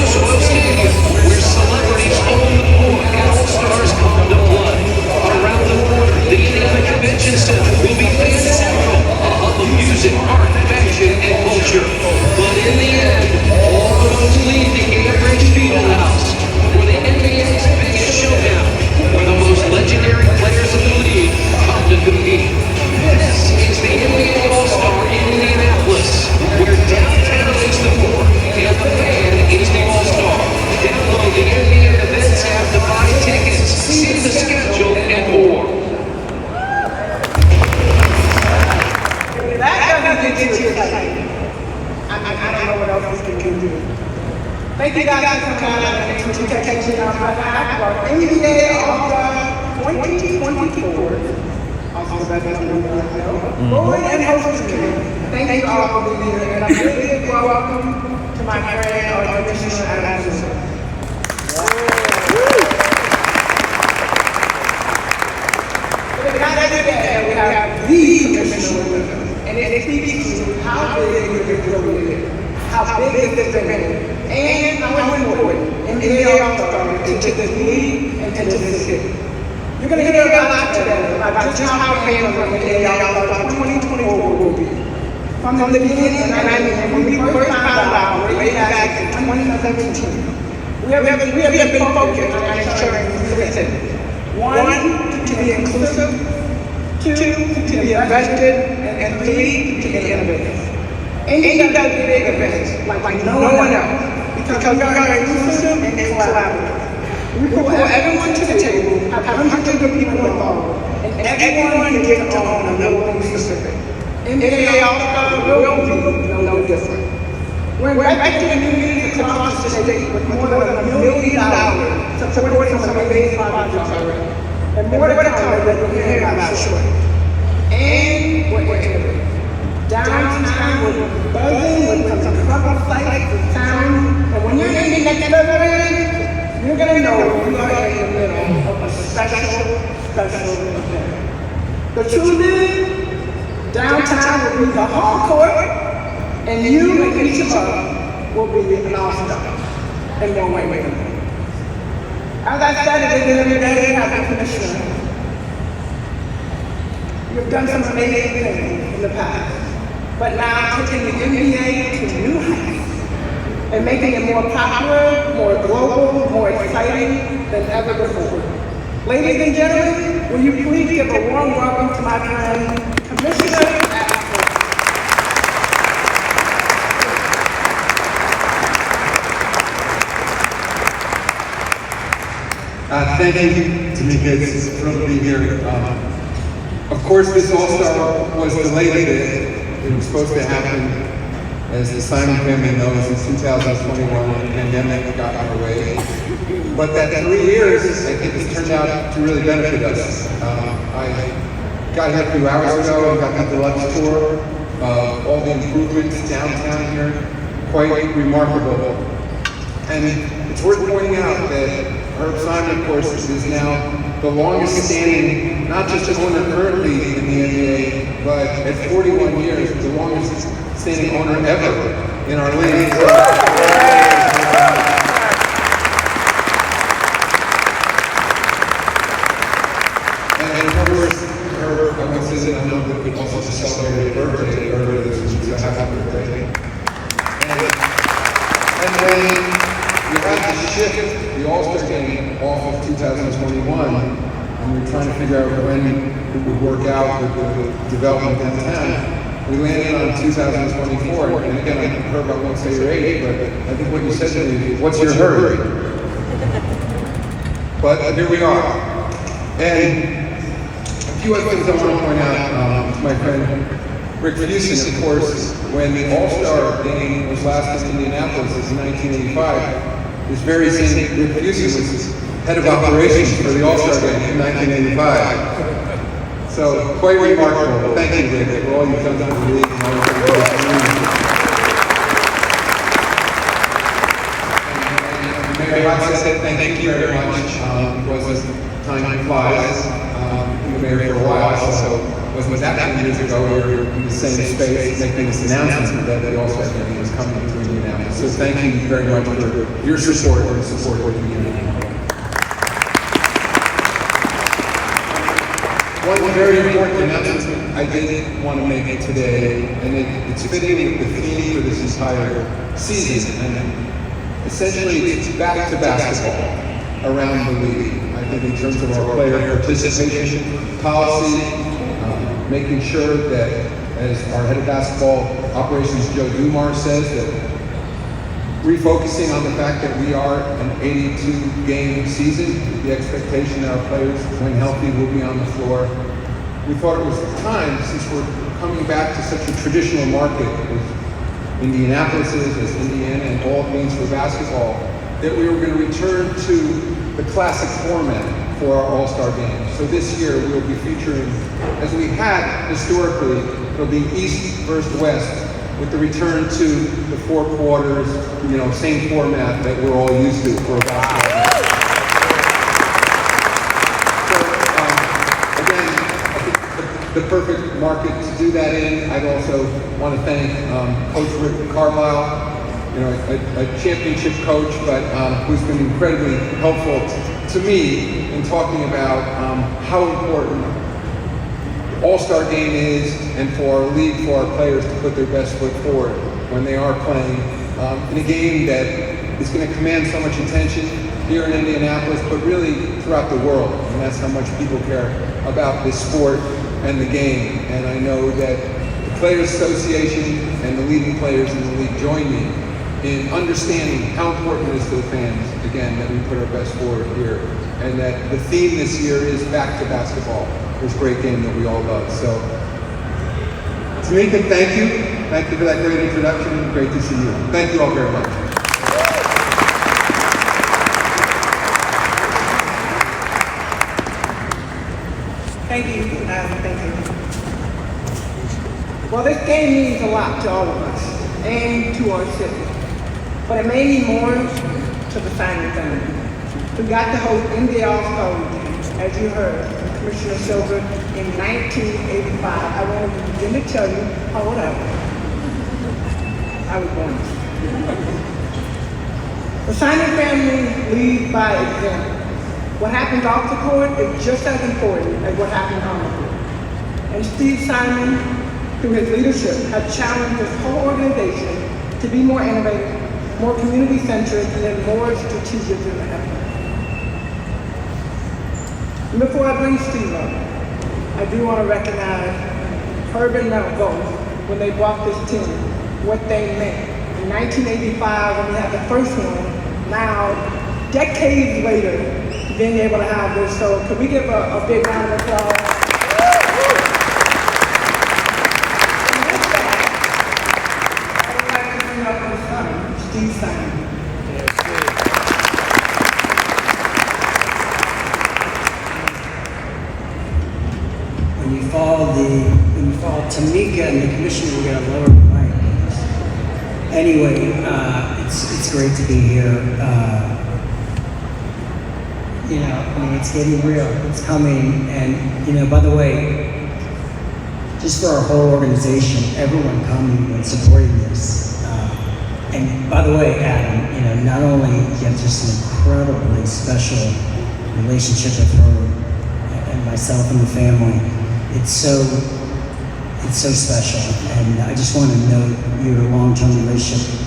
Soil Stadium, where celebrities own the court and all-stars come to play. Around the corner, the Indiana Convention Center will be fan central, a hub of music, art, fashion, and culture. But in the end, all roads lead to Fieldhouse, where the NBA's biggest showdown, where the most legendary players in the league come to compete. This is the NBA All-Star in Indianapolis, where downtown is the court and the fan is the All-Star. Download the NBA Events app to buy tickets, see the schedule, and more. That doesn't get you excited. I don't know what else we can do. Thank you guys for coming out and Tamika Catchings on our NBA All-Star 2024. Also, that's what we know. And hosting committee. Thank you all for being here. And I'm really welcome to my friend, our commissioner, Agness. Not only that, we have the commissioner with us. And it speaks to how big the really is, how big this event is, and how important NBA All-Star is to this league and to this city. You're going to hear a lot today about just how famous NBA All-Star 2024 will be. From the beginning, and I mean, when we first found out, way back in 2017, we have been focused on ensuring three things. One, to be inclusive. Two, to be invested, and three, to be innovative. Indy does big events like no one else because we are inclusive and collaborative. We pull everyone to the table, have hundreds of people involved, and everyone can get to own a little thing specific. NBA All-Star will be no different. We're investing in communities across the state with more than $1 million supporting some amazing projects already. And more to come that we'll hear about shortly. And we're innovative. Downtown, we're buzzing with some incredible sights and sounds. And when you're in that neighborhood, you're going to know you are in the middle of a special event. The truth is, downtown will be the home court, and you and each of us will be an all-star in one way or another. As I said, it is every day as a commissioner. You've done some amazing things in the past, but now taking the NBA to new heights and making it more popular, more global, more exciting than ever before. Ladies and gentlemen, will you please give a warm welcome to my friend, Commissioner Agness. Thank you, Tamika. It's a thrill to be here. Of course, this All-Star was delayed a bit. It was supposed to happen, as the Simon family knows, in 2021 when the pandemic got underway. But that 3 years, I think, has turned out to really benefit us. I got here a few hours ago and got the deluxe tour of all the improvements downtown here. Quite remarkable. And it's worth pointing out that Herb Simon, of course, is now the longest standing, not just owner currently in the NBA, but at 41 years, the longest standing owner ever in our league. And of course, Herb, I want to say that I know that we also celebrated her birthday earlier this week, so happy birthday. And then we had to shift the All-Star game off of 2021, and we were trying to figure out when it would work out with the development downtown. We landed on 2024, and again, I heard I won't say your age, but I think what you said to me is, what's your hurry? But here we are. And a few other things I want to point out to my friend Rick Fuson, of course, when the All-Star game was last in Indianapolis in 1985, this very same Rick Fuson was head of operations for the All-Star game in 1985. So, quite remarkable. Thank you, Rick, for all you've done for the league and all you've done for the community. And Mayor Agness said thank you very much, because time flies. You've been mayor for a while, so wasn't that many years ago, we were in the same space making this announcement that the All-Star Game was coming to Indianapolis. So thank you very much for your support and the support of the community. One very important announcement I did want to make today, and it's fitting with the theme for this entire season. And essentially, it's back to basketball around the league. I think in terms of our player participation policy, making sure that, as our head of basketball operations, Joe Dumars, says, that refocusing on the fact that we are an 82-game season, the expectation that our players, when healthy, will be on the floor. We thought it was time, since we're coming back to such a traditional market as Indianapolis is, as Indiana, and all it means for basketball, that we were going to return to the classic format for our All-Star Game. So this year we'll be featuring, as we had historically, it'll be East versus West, with the return to the 4 quarters, same format that we're all used to for a basketball game. So, again, I think the perfect market to do that in. I'd also want to thank Coach Rick Carlisle, a championship coach, but who's been incredibly helpful to me in talking about how important All-Star Game is, and for our league, for our players to put their best foot forward when they are playing in a game that is going to command so much attention here in Indianapolis, but really throughout the world. And that's how much people care about this sport and the game. And I know that the Players Association and the leading players in the league join me in understanding how important it is to the fans, again, that we put our best forward here. And that the theme this year is back to basketball. This great game that we all love. So, Tamika, thank you. Thank you for that great introduction. Great to see you. Thank you all very much. Thank you. Thank you. Well, this game means a lot to all of us and to our city. But it made me more to the Simon family, who got to host Indy All-Star Weekend, as you heard from Commissioner Silver in 1985. I want to begin to tell you how old I was. I was born. The Simon family leads by example. What happens off the court is just as important as what happens on the court. And Steve Simon, through his leadership, has challenged this whole organization to be more innovative, more community-centric, and more strategic than ever. And before I bring Steve up, I do want to recognize Herb and Mel both when they brought this team, what they meant. In 1985, when we had the first one, now, decades later, being able to have this. So could we give a big round of applause? And with that, I would like to bring up his son, Steve Simon. When you follow Tamika and the commissioner, we got to lower the mic. Anyway, it's great to be here. It's getting real. It's coming, and by the way, just for our whole organization, everyone coming and supporting this. And by the way, Adam, not only do you have just an incredibly special relationship with her and myself and the family, it's so special, and I just want to note your long-term relationship.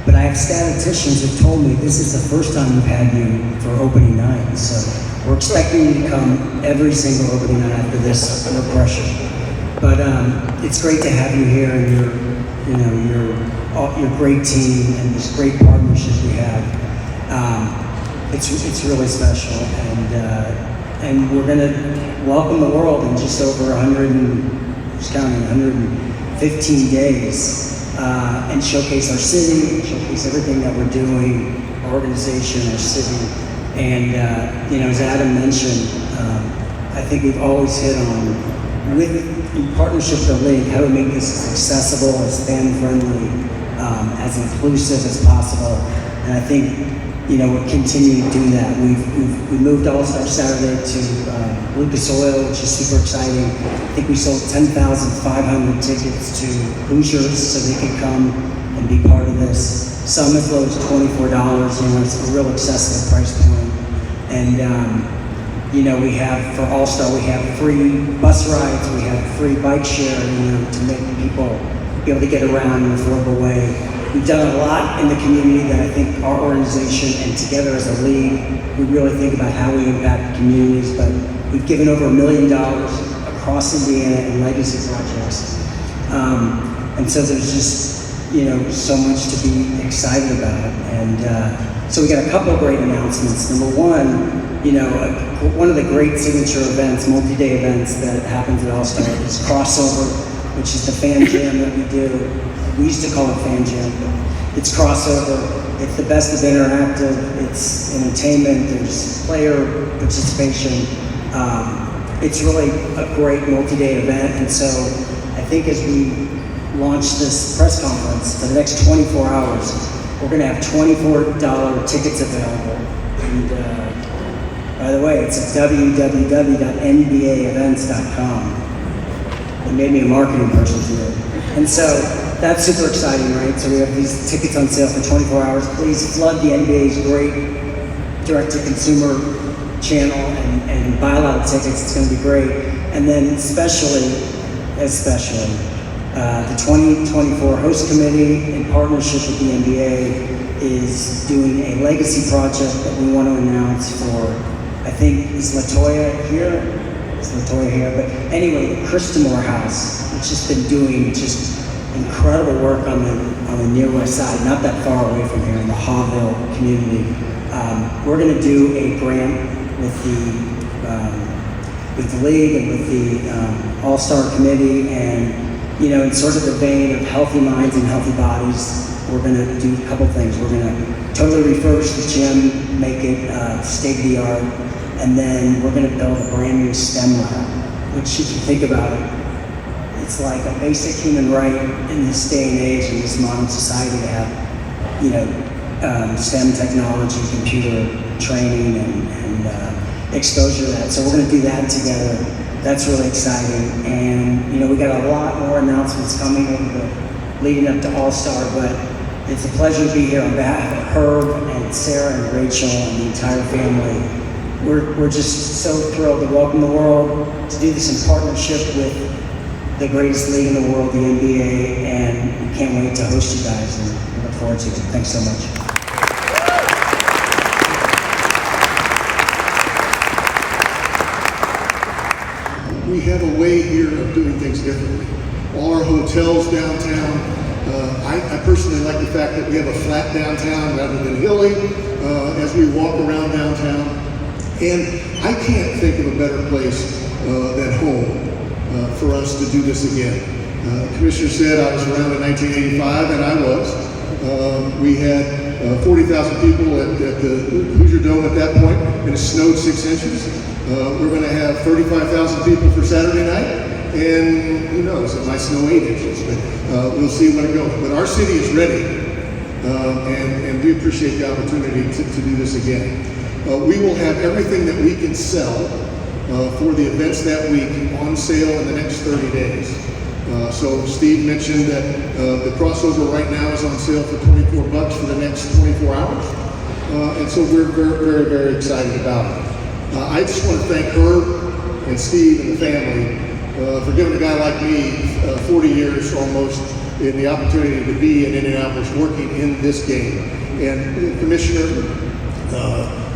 But I have statisticians who've told me this is the first time we've had you for opening night, so we're expecting you to come every single opening night after this, no pressure. But it's great to have you here, and your great team and this great partnership we have. It's really special, and we're going to welcome the world in just over 115 days. And showcase our city, showcase everything that we're doing, our organization, our city. And, as Adam mentioned, I think we've always hit on, in partnership with the league, how to make this as accessible, as fan-friendly, as inclusive as possible. And I think we're continuing to do that. We moved All-Star Saturday to Lucas Oil, which is super exciting. I think we sold 10,500 tickets to Hoosiers so they could come and be part of this. Summit Flow is $24. It's a real accessible price point. And we have, for All-Star, we have free bus rides, we have free bike share, to make people be able to get around in an affordable way. We've done a lot in the community that I think our organization and together as a league, we really think about how we impact the communities, but we've given over $1 million across Indiana in legacy projects. And so there's just, so much to be excited about. And so we got a couple of great announcements. Number one, one of the great signature events, multi-day events that happens at All-Star is Crossover, which is the fan jam that we do. We used to call it fan jam, but it's Crossover. It's the best of interactive. It's entertainment. There's player participation. It's really a great multi-day event. And so I think as we launch this press conference for the next 24 hours, we're going to have $24 tickets available. And by the way, it's at www.nbaevents.com. They made me a marketing person today. And so that's super exciting, right? So we have these tickets on sale for 24 hours. Please flood the NBA's great direct-to-consumer channel and buy a lot of tickets. It's going to be great. And then especially, the 2024 host committee in partnership with the NBA is doing a legacy project that we want to announce for, I think, is Latoya here? But anyway, the Christamore House, which has been doing just incredible work on the near west side, not that far away from here in the Hawville community. We're going to do a grant with the league and with the All-Star committee, and in sort of the vein of healthy minds and healthy bodies, we're going to do a couple things. We're going to totally refurbish the gym, make it state-of-the-art, and then we're going to build a brand new STEM lab, which, if you think about it, it's like a basic human right in this day and age, in this modern society, to have, STEM technology, computer training, and exposure to that. So we're going to do that together. That's really exciting. And, we got a lot more announcements coming leading up to All-Star, but it's a pleasure to be here on behalf of Herb and Sarah and Rachel and the entire family. We're just so thrilled to welcome the world, to do this in partnership with the greatest league in the world, the NBA, and we can't wait to host you guys, and we look forward to it. Thanks so much. We have a way here of doing things differently. All our hotels downtown, I personally like the fact that we have a flat downtown rather than hilly as we walk around downtown. And I can't think of a better place than home for us to do this again. The commissioner said I was around in 1985, and I was. We had 40,000 people at the Hoosier Dome at that point, and it snowed 6 inches. We're going to have 35,000 people for Saturday night, and who knows, it might snow 8 inches, but we'll see when it goes. But our city is ready, and we appreciate the opportunity to do this again. We will have everything that we can sell for the events that week on sale in the next 30 days. So Steve mentioned that the crossover right now is on sale for $24 for the next 24 hours. And so we're very, very, very excited about it. I just want to thank Herb and Steve and the family for giving a guy like me 40 years almost in the opportunity to be in Indianapolis working in this game. And Commissioner,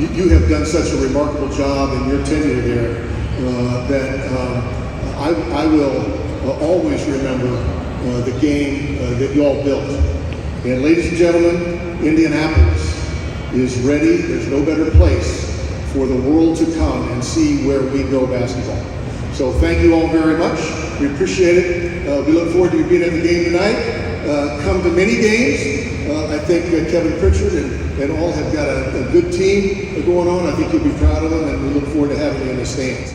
you have done such a remarkable job in your tenure there that I will always remember the game that you all built. And ladies and gentlemen, Indianapolis is ready. There's no better place for the world to come and see where we go basketball. So thank you all very much. We appreciate it. We look forward to you being at the game tonight. Come to many games. I think Kevin Pritchard and all have got a good team going on. I think you'll be proud of them, and we look forward to having you in the stands.